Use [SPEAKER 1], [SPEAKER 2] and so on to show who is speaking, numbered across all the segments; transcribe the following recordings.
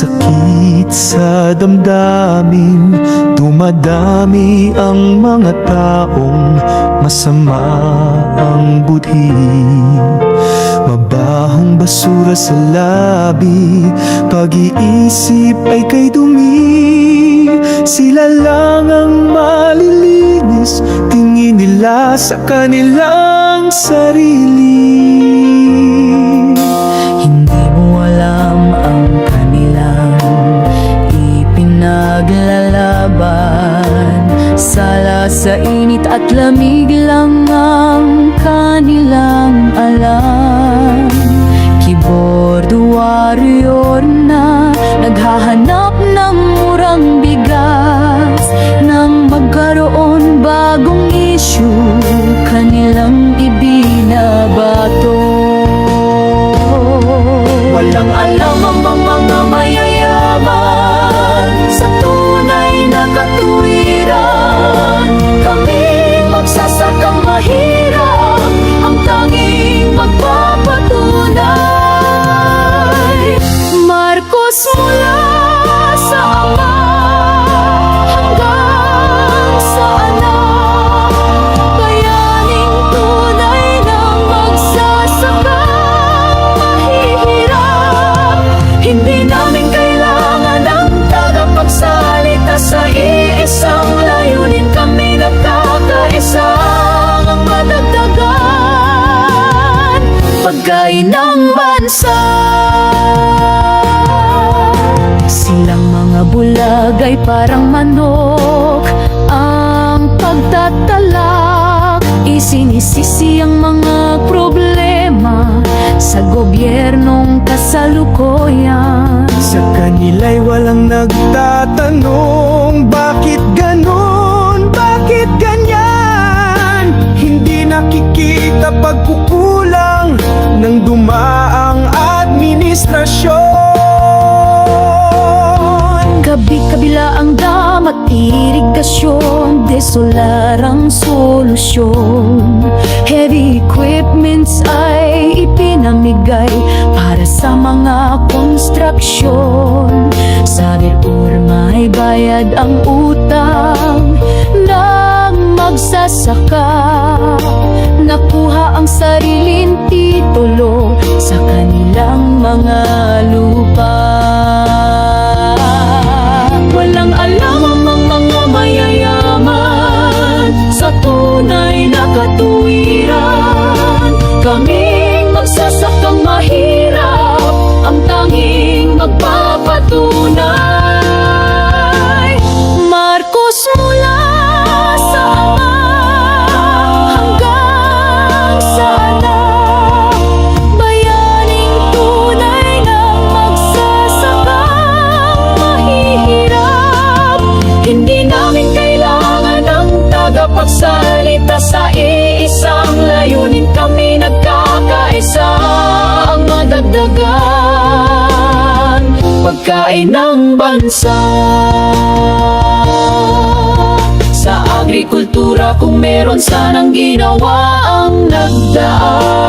[SPEAKER 1] sakit sa damdamin, dumadami ang mga taong masama ang budhi. Mabahong basura sa labi, pag-iisip ay kay dumi. Sila lang ang malilinis, tingin nila sa kanilang sarili.
[SPEAKER 2] Hindi mo alam ang kanilang ipinaglalaban. Sala sa init at lamig lang ang kanilang alam. Keyboard warrior na naghahanap ng murang bigas. Nang magkaroon bagong issue, kanilang ibinabato. Walang alam ang mga mayayaman sa tunay na katuwiran. Kami magsasakang mahirap, ang tanging magpapatunay. Marcos mula sa ama hanggang sa anak, bayaning tunay na magsasakang mahihirap. Hindi namin kailangan ng tagapagsalita, sa iisang layunin kami nagkakaisa. Ang madagdagan, pagkain ng bansa. Silang mga bulag ay parang manok, ang pagtatalak, isinisisi ang mga problema sa gobyernong kasalukuyan.
[SPEAKER 1] Sa kanila'y walang nagtatanong, bakit ganon, bakit ganyan? Hindi nakikita pagkukulang ng dumaang administrasyon.
[SPEAKER 2] Kabi-kabila ang dam at irigasyon, desolar ang solusyon. Heavy equipments ay ipinamigay para sa mga konstruksyon. Sa BERUR may bayad ang utang ng magsasaka. Nakuha ang sariling titulo sa kanilang mga lupa. Walang alam ang mga mayayaman sa tunay na katuwiran. Kaming magsasakang mahirap, ang tanging magpapatunay. Marcos mula sa ama hanggang sa anak, bayaning tunay na magsasakang mahihirap. Hindi namin kailangan ng tagapagsalita, sa iisang layunin kami nagkakaisa. Ang madagdagan, pagkain ng bansa. Sa agrikultura kung meron sanang ginawa ang nagdaan,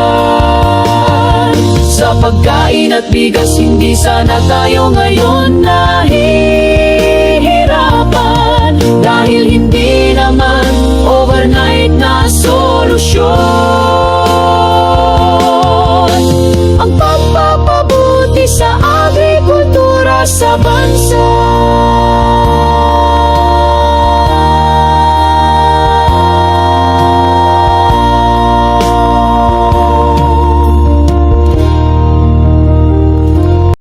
[SPEAKER 2] sa pagkain at bigas hindi sana tayo ngayon nahihirapan. Dahil hindi naman overnight na solusyon ang pagpapabuti sa agrikultura sa bansa.